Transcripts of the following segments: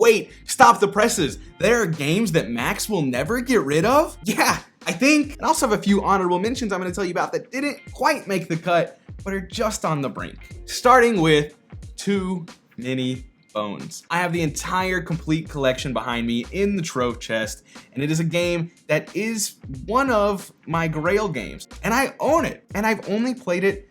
wait, stop the presses. There are games that Max will never get rid of? Yeah, I think. And I also have a few honorable mentions I'm gonna tell you about that didn't quite make the cut, but are just on the brink. Starting with Too Many Bones. I have the entire complete collection behind me in the trove chest, and it is a game that is one of my grail games, and I own it, and I've only played it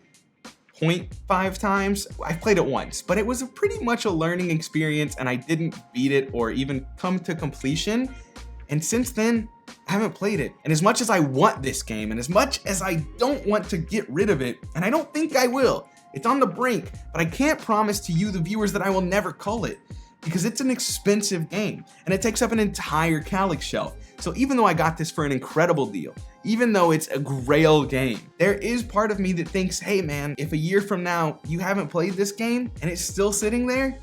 0.5 times. I've played it once, but it was pretty much a learning experience, and I didn't beat it or even come to completion. And since then, I haven't played it. And as much as I want this game, and as much as I don't want to get rid of it, and I don't think I will, it's on the brink, but I can't promise to you, the viewers, that I will never cull it, because it's an expensive game, and it takes up an entire Calyx shelf. So even though I got this for an incredible deal, even though it's a grail game, there is part of me that thinks, hey man, if a year from now you haven't played this game and it's still sitting there,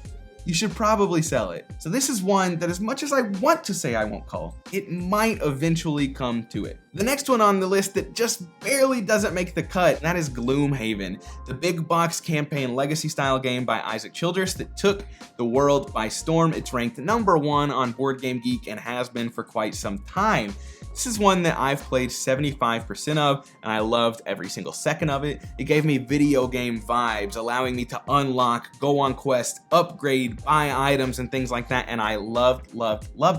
you should probably sell it. So this is one that, as much as I want to say I won't cull, it might eventually come to it. The next one on the list that just barely doesn't make the cut, and that is Gloomhaven, the big box campaign legacy style game by Isaac Childress that took the world by storm. It's ranked #1 on Board Game Geek and has been for quite some time. This is one that I've played 75% of, and I loved every single second of it. It gave me video game vibes, allowing me to unlock, go on quests, upgrade, buy items, and things like that, and I loved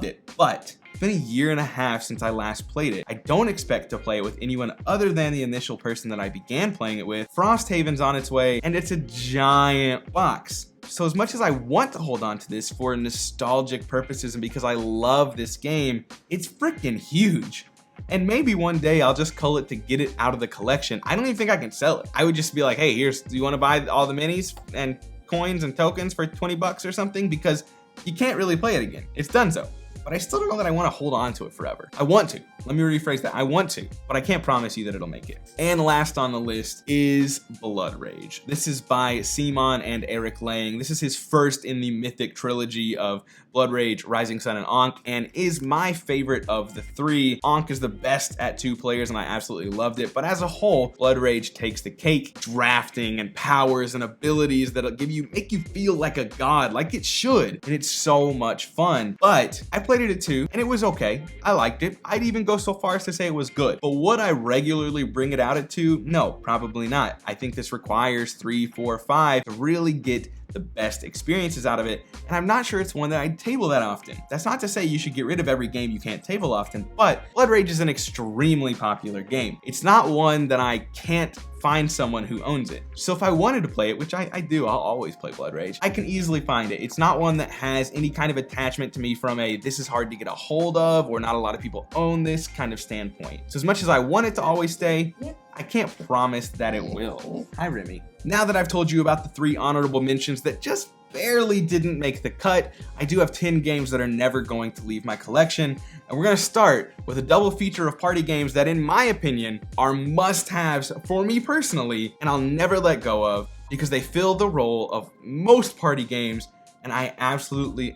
it. But it's been a year and a half since I last played it. I don't expect to play it with anyone other than the initial person that I began playing it with. Frosthaven's on its way, and it's a giant box. So as much as I want to hold on to this for nostalgic purposes and because I love this game, it's freaking huge. And maybe one day I'll just cull it to get it out of the collection. I don't even think I can sell it. I would just be like, hey, do you want to buy all the minis and coins and tokens for 20 bucks or something? Because you can't really play it again. It's done so. But I still don't know that I want to hold on to it forever. I want to. Let me rephrase that. I want to, but I can't promise you that it'll make it. And last on the list is Blood Rage. This is by Simon and Eric Lang. This is his first in the mythic trilogy of Blood Rage, Rising Sun, and Ankh, and is my favorite of the three. Ankh is the best at 2 players, and I absolutely loved it. But as a whole, Blood Rage takes the cake. Drafting and powers and abilities that'll make you feel like a god, like it should. And it's so much fun. But I played it at 2, and it was okay. I liked it. I'd even go so far as to say it was good. But would I regularly bring it out at 2? No, probably not. I think this requires 3, 4, 5 to really get the best experiences out of it, and I'm not sure it's one that I'd table that often. That's not to say you should get rid of every game you can't table often, but Blood Rage is an extremely popular game. It's not one that I can't find someone who owns it. So if I wanted to play it, which I do, I'll always play Blood Rage, I can easily find it. It's not one that has any kind of attachment to me from a this is hard to get a hold of or not a lot of people own this kind of standpoint. So as much as I want it to always stay, I can't promise that it will. Hi, Remy. Now that I've told you about the 3 honorable mentions that just barely didn't make the cut, I do have 10 games that are never going to leave my collection, and we're gonna start with a double feature of party games that, in my opinion, are must-haves for me personally, and I'll never let go of because they fill the role of most party games, and I absolutely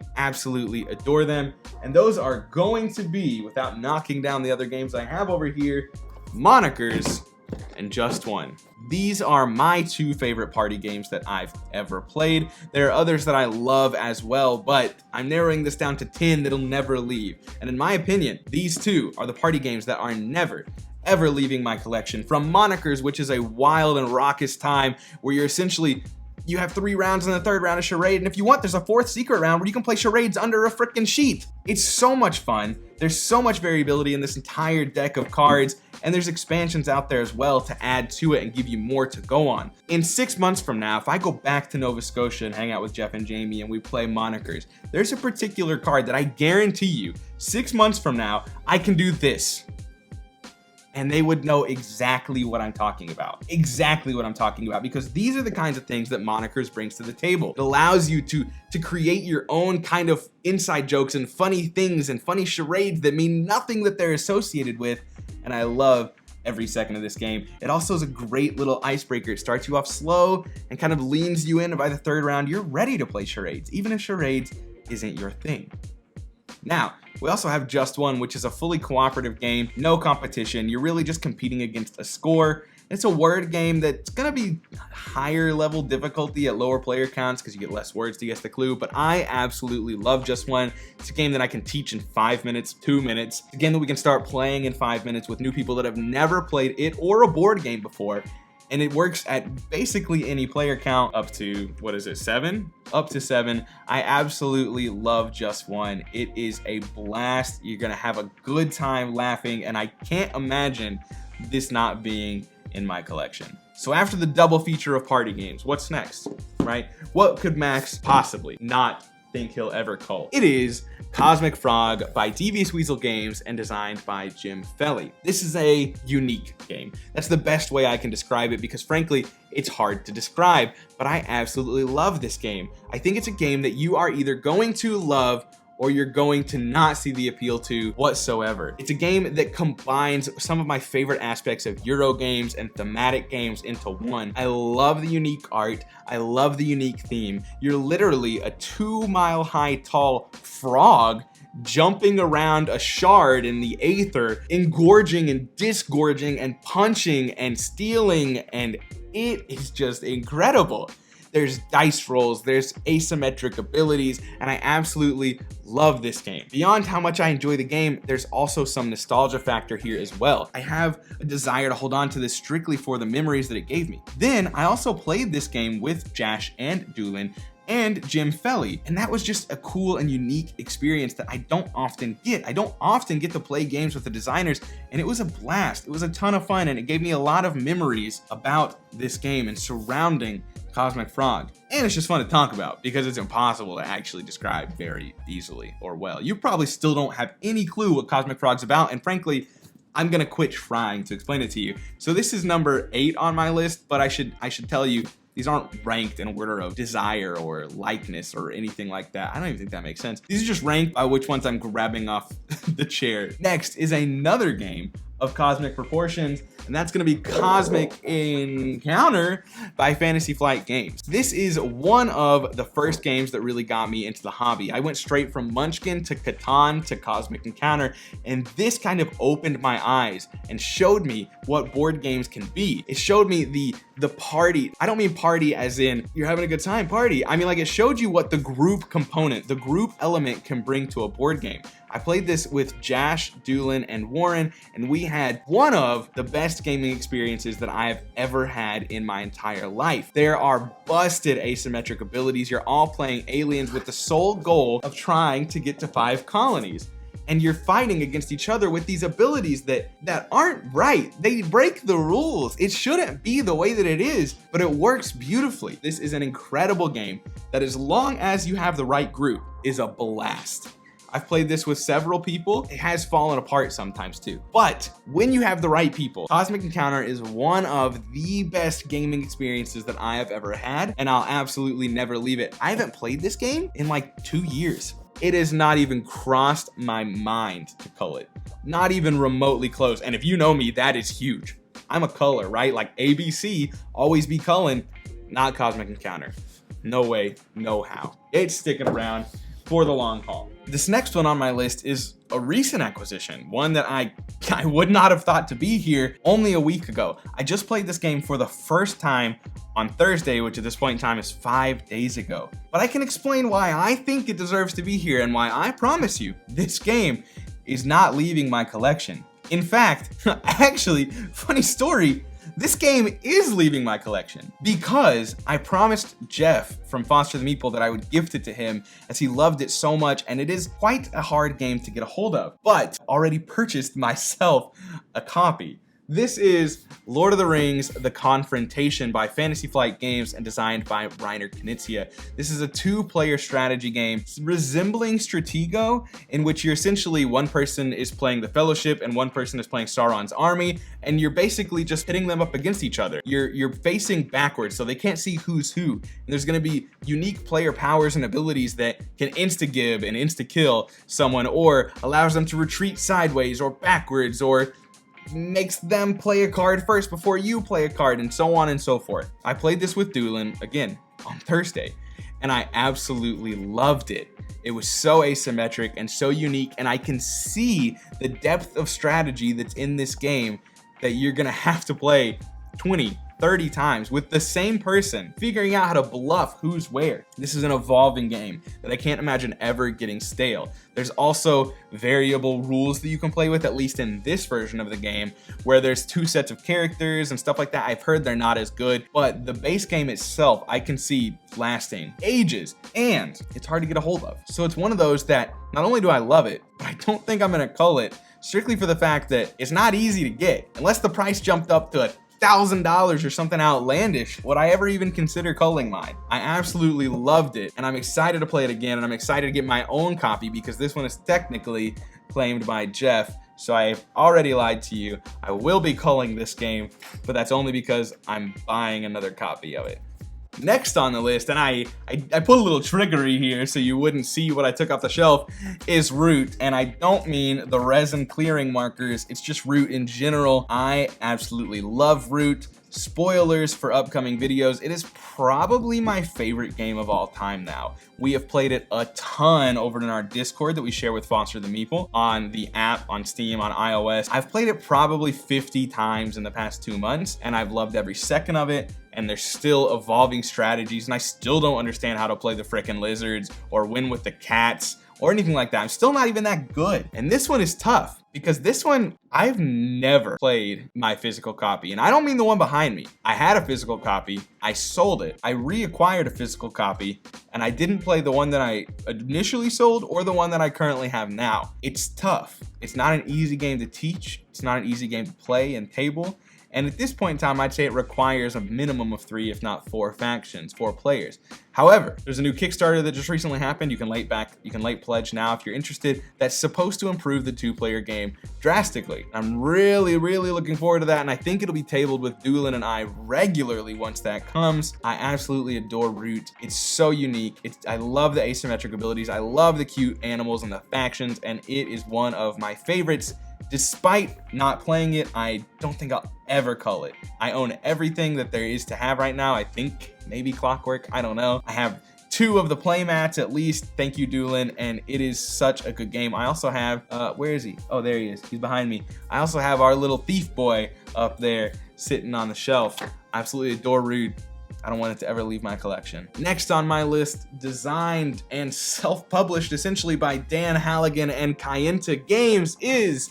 adore them. And those are going to be, without knocking down the other games I have over here, Monikers and Just One. These are my 2 favorite party games that I've ever played. There are others that I love as well, but I'm narrowing this down to 10 that'll never leave. And in my opinion, these 2 are the party games that are never, ever leaving my collection. From Monikers, which is a wild and raucous time where you have 3 rounds and the 3rd round is charade, and if you want, there's a 4th secret round where you can play charades under a frickin' sheet. It's so much fun. There's so much variability in this entire deck of cards, and there's expansions out there as well to add to it and give you more to go on. In 6 months from now, if I go back to Nova Scotia and hang out with Jeff and Jamie and we play Monikers, there's a particular card that I guarantee you, 6 months from now, I can do this. And they would know exactly what I'm talking about. Exactly what I'm talking about, because these are the kinds of things that Monikers brings to the table. It allows you to create your own kind of inside jokes and funny things and funny charades that mean nothing that they're associated with. And I love every second of this game. It also is a great little icebreaker. It starts you off slow and kind of leans you in, and by the 3rd round, you're ready to play charades, even if charades isn't your thing. Now, we also have Just One, which is a fully cooperative game, no competition. You're really just competing against a score. It's a word game that's gonna be higher level difficulty at lower player counts because you get less words to guess the clue, but I absolutely love Just One. It's a game that I can teach in 5 minutes, 2 minutes. It's a game that we can start playing in 5 minutes with new people that have never played it or a board game before. And it works at basically any player count up to, what is it, 7? Up to 7. I absolutely love Just One. It is a blast. You're gonna have a good time laughing, and I can't imagine this not being in my collection. So after the double feature of party games, what's next, right? What could Max possibly not think he'll ever cull? It is Cosmic Frog by Devious Weasel Games and designed by Jim Felly. This is a unique game. That's the best way I can describe it because frankly, it's hard to describe, but I absolutely love this game. I think it's a game that you are either going to love or you're going to not see the appeal to whatsoever. It's a game that combines some of my favorite aspects of Euro games and thematic games into one. I love the unique art. I love the unique theme. You're literally a 2-mile high tall frog jumping around a shard in the aether, engorging and disgorging and punching and stealing, and it is just incredible. There's dice rolls, there's asymmetric abilities, and I absolutely love this game. Beyond how much I enjoy the game, there's also some nostalgia factor here as well. I have a desire to hold on to this strictly for the memories that it gave me. Then I also played this game with Jash and Doolin and Jim Felly, and that was just a cool and unique experience that I don't often get. I don't often get to play games with the designers, and it was a blast. It was a ton of fun, and it gave me a lot of memories about this game and surrounding Cosmic Frog. And it's just fun to talk about because it's impossible to actually describe very easily or well. You probably still don't have any clue what Cosmic Frog's about, and frankly, I'm gonna quit trying to explain it to you. So this is number 8 on my list, but I should tell you, these aren't ranked in order of desire or likeness or anything like that. I don't even think that makes sense. These are just ranked by which ones I'm grabbing off the chair. Next is another game of cosmic proportions, and that's gonna be Cosmic Encounter by Fantasy Flight Games. This is one of the first games that really got me into the hobby. I went straight from Munchkin to Catan to Cosmic Encounter, and this kind of opened my eyes and showed me what board games can be. It showed me the party. I don't mean party as in you're having a good time party. I mean like it showed you what the group component, the group element can bring to a board game. I played this with Jash, Doolin, and Warren, and we had one of the best gaming experiences that I have ever had in my entire life. There are busted asymmetric abilities. You're all playing aliens with the sole goal of trying to get to 5 colonies. And you're fighting against each other with these abilities that aren't right. They break the rules. It shouldn't be the way that it is, but it works beautifully. This is an incredible game that, as long as you have the right group, is a blast. I've played this with several people. It has fallen apart sometimes too. But when you have the right people, Cosmic Encounter is one of the best gaming experiences that I have ever had, and I'll absolutely never leave it. I haven't played this game in like 2 years. It has not even crossed my mind to cull it. Not even remotely close. And if you know me, that is huge. I'm a culler, right? Like ABC, always be culling, not Cosmic Encounter. No way, no how. It's sticking around for the long haul. This next one on my list is a recent acquisition, one that I would not have thought to be here only a week ago. I just played this game for the first time on Thursday, which at this point in time is 5 days ago. But I can explain why I think it deserves to be here and why I promise you this game is not leaving my collection. In fact, actually, funny story, this game is leaving my collection because I promised Jeff from Foster the Meeple that I would gift it to him as he loved it so much, and it is quite a hard game to get a hold of, but already purchased myself a copy. This is Lord of the Rings, The Confrontation by Fantasy Flight Games and designed by Reiner Knizia. This is a 2-player strategy game resembling Stratego, in which you're essentially one person is playing the Fellowship and one person is playing Sauron's army, and you're basically just pitting them up against each other. You're facing backwards, so they can't see who's who. And there's gonna be unique player powers and abilities that can insta-give and insta-kill someone, or allows them to retreat sideways or backwards, or makes them play a card first before you play a card, and so on and so forth. I played this with Doolin, again, on Thursday, and I absolutely loved it. It was so asymmetric and so unique, and I can see the depth of strategy that's in this game that you're gonna have to play 20, 30 times with the same person, figuring out how to bluff who's where. This is an evolving game that I can't imagine ever getting stale. There's also variable rules that you can play with, at least in this version of the game, where there's 2 sets of characters and stuff like that. I've heard they're not as good, but the base game itself, I can see lasting ages, and it's hard to get a hold of. So it's one of those that not only do I love it, but I don't think I'm gonna cull it, strictly for the fact that it's not easy to get. Unless the price jumped up to $1,000 or something outlandish, would I ever even consider culling mine? I absolutely loved it, and I'm excited to play it again, and I'm excited to get my own copy because this one is technically claimed by Jeff. So I've already lied to you. I will be culling this game, but that's only because I'm buying another copy of it. Next on the list, and I put a little trickery here so you wouldn't see what I took off the shelf, is Root. And I don't mean the resin clearing markers, it's just Root in general. I absolutely love Root. Spoilers for upcoming videos, it is probably my favorite game of all time now. We have played it a ton over in our Discord that we share with Foster the Meeple, on the app, on Steam, on iOS. I've played it probably 50 times in the past 2 months, and I've loved every second of it. And there's still evolving strategies, and I still don't understand how to play the frickin' lizards or win with the cats or anything like that. I'm still not even that good. And this one is tough because this one, I've never played my physical copy. And I don't mean the one behind me. I had a physical copy, I sold it, I reacquired a physical copy, and I didn't play the one that I initially sold or the one that I currently have now. It's tough. It's not an easy game to teach. It's not an easy game to play and table. And at this point in time, I'd say it requires a minimum of 3, if not 4 factions, 4 players. However, there's a new Kickstarter that just recently happened. You can late pledge now if you're interested. That's supposed to improve the 2-player game drastically. I'm really looking forward to that, and I think it'll be tabled with Doolin and I regularly once that comes. I absolutely adore Root. It's so unique. I love the asymmetric abilities. I love the cute animals and the factions, and it is one of my favorites. Despite not playing it, I don't think I'll ever cull it. I own everything that there is to have right now. I think maybe Clockwork, I don't know. I have 2 of the playmats at least. Thank you, Doolin, and it is such a good game. I also have, where is he? Oh, there he is. He's behind me. I also have our little thief boy up there sitting on the shelf. I absolutely adore Root. I don't want it to ever leave my collection. Next on my list, designed and self-published essentially by Dan Halligan and Kayenta Games, is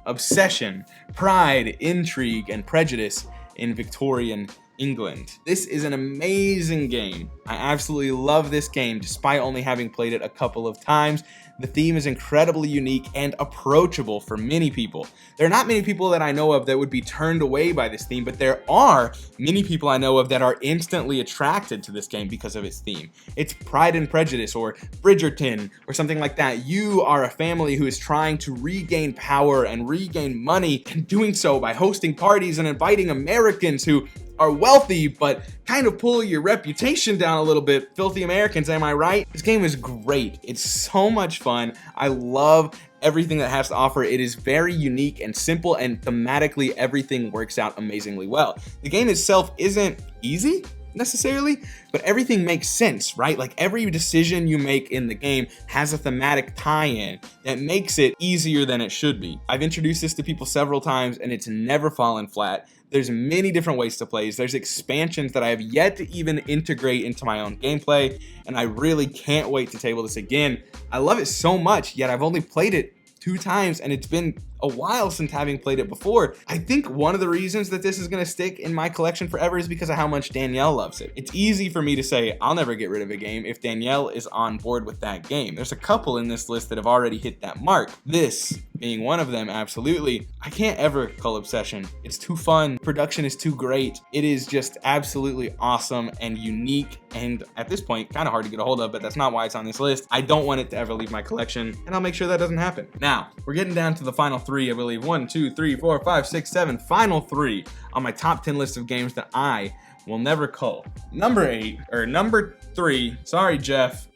Obsession, Pride, Intrigue, and Prejudice in Victorian England. This is an amazing game. I absolutely love this game despite only having played it a couple of times. The theme is incredibly unique and approachable for many people. There are not many people that I know of that would be turned away by this theme, but there are many people I know of that are instantly attracted to this game because of its theme. It's Pride and Prejudice or Bridgerton or something like that. You are a family who is trying to regain power and regain money, and doing so by hosting parties and inviting Americans who are wealthy but kind of pull your reputation down a little bit. Filthy Americans, am I right? This game is great. It's so much fun. I love everything that it has to offer. It is very unique and simple, and thematically everything works out amazingly well. The game itself isn't easy necessarily, but everything makes sense, right? Like every decision you make in the game has a thematic tie-in that makes it easier than it should be. I've introduced this to people several times and it's never fallen flat. There's many different ways to play. There's expansions that I have yet to even integrate into my own gameplay, and I really can't wait to table this again. I love it so much, yet I've only played it 2 times, and it's been a while since having played it before. I think one of the reasons that this is going to stick in my collection forever is because of how much Danielle loves it. It's easy for me to say I'll never get rid of a game if Danielle is on board with that game. There's a couple in this list that have already hit that mark. This being one of them, absolutely. I can't ever cull Obsession. It's too fun. Production is too great. It is just absolutely awesome and unique, and at this point, kind of hard to get a hold of, but that's not why it's on this list. I don't want it to ever leave my collection, and I'll make sure that doesn't happen. Now, we're getting down to the final 3, I believe. 1, 2, 3, 4, 5, 6, 7. Final 3 on my top 10 list of games that I will never cull. Number 3, sorry, Jeff,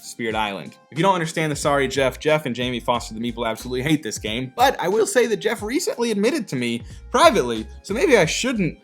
Spirit Island. If you don't understand the sorry, Jeff and Jamie Foster the Meeple absolutely hate this game, but I will say that Jeff recently admitted to me privately, so maybe I shouldn't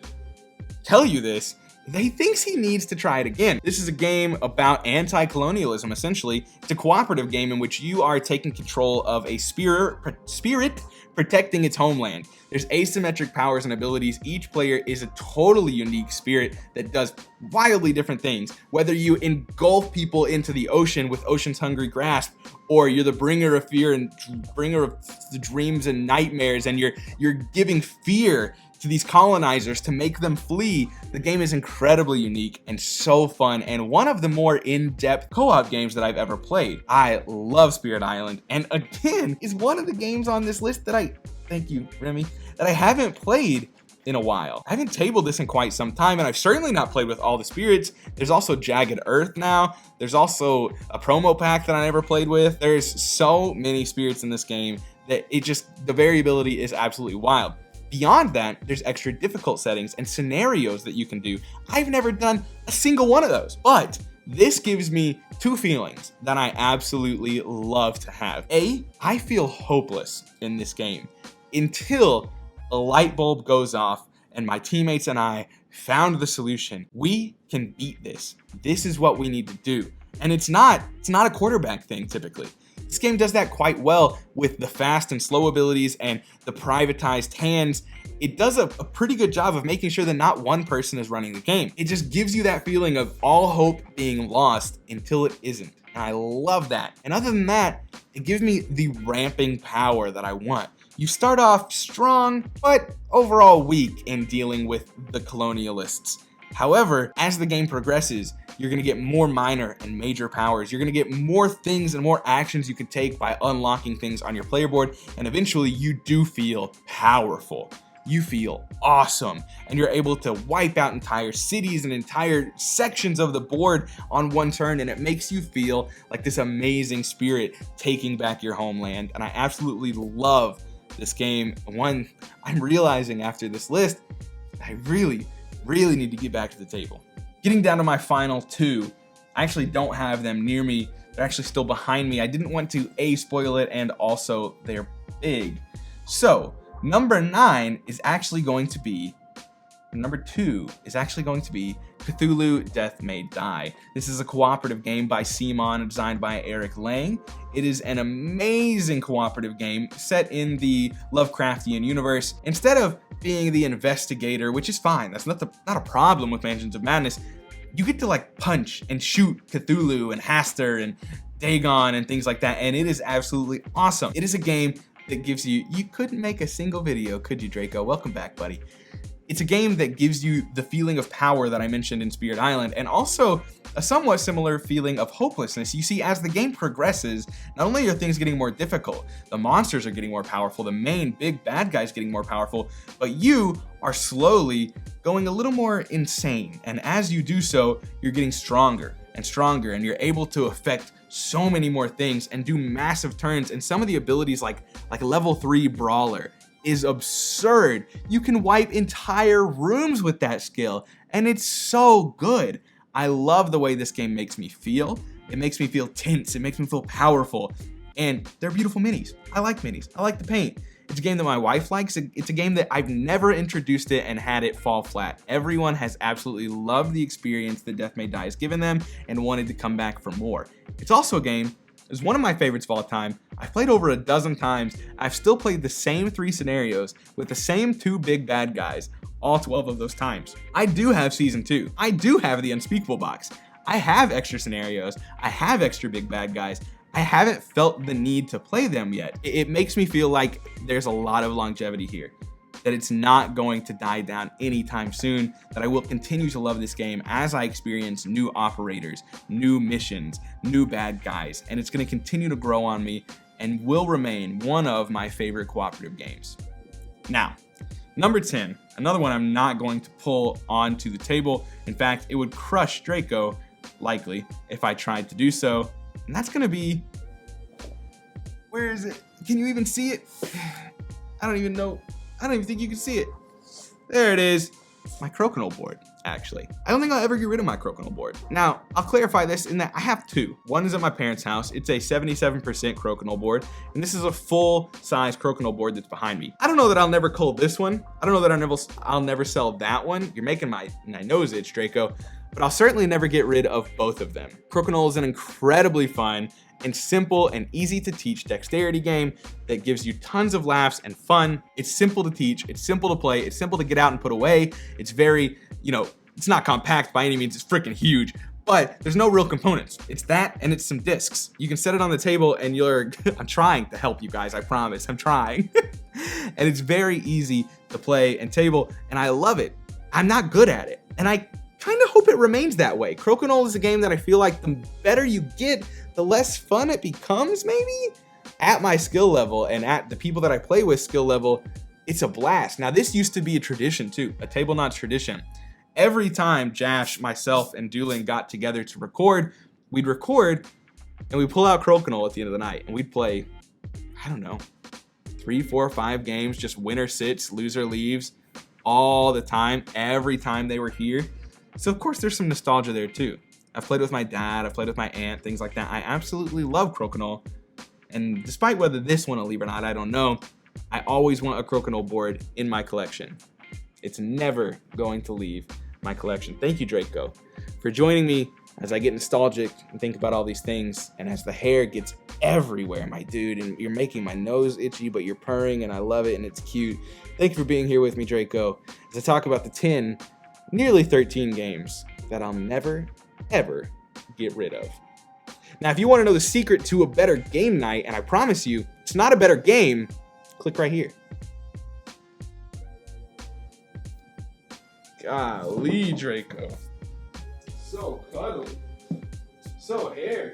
tell you this, he thinks he needs to try it again. This is a game about anti-colonialism, essentially. It's a cooperative game in which you are taking control of a spirit protecting its homeland. There's asymmetric powers and abilities. Each player is a totally unique spirit that does wildly different things. Whether you engulf people into the ocean with ocean's hungry grasp, or you're the bringer of fear and bringer of the dreams and nightmares, and you're giving fear to these colonizers to make them flee. The game is incredibly unique and so fun, and one of the more in-depth co-op games that I've ever played. I love Spirit Island, and again, is one of the games on this list that thank you, Remy, that I haven't played in a while. I haven't tabled this in quite some time, and I've certainly not played with all the spirits. There's also Jagged Earth now. There's also a promo pack that I never played with. There's so many spirits in this game that the variability is absolutely wild. Beyond that, there's extra difficult settings and scenarios that you can do. I've never done a single one of those, but this gives me two feelings that I absolutely love to have. A, I feel hopeless in this game until a light bulb goes off and my teammates and I found the solution. We can beat this. This is what we need to do. And it's not a quarterback thing typically. This game does that quite well with the fast and slow abilities and the privatized hands. It does a pretty good job of making sure that not one person is running the game. It just gives you that feeling of all hope being lost until it isn't. And I love that. And other than that, it gives me the ramping power that I want. You start off strong, but overall weak in dealing with the colonialists. However, as the game progresses, you're going to get more minor and major powers. You're going to get more things and more actions you can take by unlocking things on your player board, and eventually you do feel powerful. You feel awesome, and you're able to wipe out entire cities and entire sections of the board on one turn, and it makes you feel like this amazing spirit taking back your homeland. And I absolutely love this game. One, I'm realizing after this list, I really need to get back to the table. Getting down to my final two, I actually don't have them near me. They're actually still behind me. I didn't want to spoil it, and also they're big. So number 2 is actually going to be Cthulhu Death May Die. This is a cooperative game by Simon, designed by Eric Lang. It is an amazing cooperative game set in the Lovecraftian universe. Instead of being the investigator, which is fine, that's not a problem with Mansions of Madness, you get to like punch and shoot Cthulhu and Hastur and Dagon and things like that, and it is absolutely awesome. It is a game that gives you couldn't make a single video, could you, Draco? Welcome back, buddy. It's a game that gives you the feeling of power that I mentioned in Spirit Island, and also a somewhat similar feeling of hopelessness. You see, as the game progresses, not only are things getting more difficult, the monsters are getting more powerful, the main big bad guy's getting more powerful, but you are slowly going a little more insane. And as you do so, you're getting stronger and stronger, and you're able to affect so many more things and do massive turns. And some of the abilities like level 3 Brawler is absurd. You can wipe entire rooms with that skill, and it's so good. I love the way this game makes me feel. It makes me feel tense. It makes me feel powerful, and they're beautiful minis. I like minis. I like the paint. It's a game that my wife likes. It's a game that I've never introduced it and had it fall flat. Everyone has absolutely loved the experience that Death May Die has given them and wanted to come back for more. It's also a game, it's one of my favorites of all time. I've played over a dozen times. I've still played the same 3 scenarios with the same 2 big bad guys all 12 of those times. I do have season 2. I do have the Unspeakable box. I have extra scenarios. I have extra big bad guys. I haven't felt the need to play them yet. It makes me feel like there's a lot of longevity here, that it's not going to die down anytime soon, that I will continue to love this game as I experience new operators, new missions, new bad guys, and it's going to continue to grow on me and will remain one of my favorite cooperative games. Now, number 10, another one I'm not going to pull onto the table. In fact, it would crush Draco, likely, if I tried to do so, and that's going to be, where is it? Can you even see it? I don't even know. I don't even think you can see it. There it is, my Crokinole board. actually. I don't think I'll ever get rid of my crokinole board. Now, I'll clarify this in that I have two. One is at my parents' house. It's a 77% crokinole board, and this is a full-size crokinole board that's behind me. I don't know that I'll never cull this one. I don't know that I'll never sell that one. You're making my nose itch, Draco. But I'll certainly never get rid of both of them. Crokinole is an incredibly fun and simple and easy to teach dexterity game that gives you tons of laughs and fun. It's simple to teach, it's simple to play, it's simple to get out and put away. It's very, it's not compact by any means, it's freaking huge, but there's no real components. It's that and it's some discs. You can set it on the table and I'm trying to help you guys, I promise, I'm trying. And it's very easy to play and table, and I love it. I'm not good at it, and I kind of hope it remains that way. Crokinole is a game that I feel like the better you get, the less fun it becomes, maybe? At my skill level and at the people that I play with skill level, it's a blast. Now, this used to be a tradition too, a Tablenauts tradition. Every time Jash, myself, and Doolin got together to record, we'd record and we'd pull out Crokinole at the end of the night and we'd play, I don't know, 3, 4, 5 games, just winner sits, loser leaves, all the time, every time they were here. So of course there's some nostalgia there too. I've played with my dad, I've played with my aunt, things like that. I absolutely love crokinole. And despite whether this one will leave or not, I don't know, I always want a crokinole board in my collection. It's never going to leave my collection. Thank you, Draco, for joining me as I get nostalgic and think about all these things, and as the hair gets everywhere, my dude, and you're making my nose itchy, but you're purring, and I love it, and it's cute. Thank you for being here with me, Draco, as I talk about the 10, nearly 13 games that I'll never, ever get rid of. Now, if you want to know the secret to a better game night, and I promise you, it's not a better game, click right here. Golly, Draco. So cuddly. So hairy.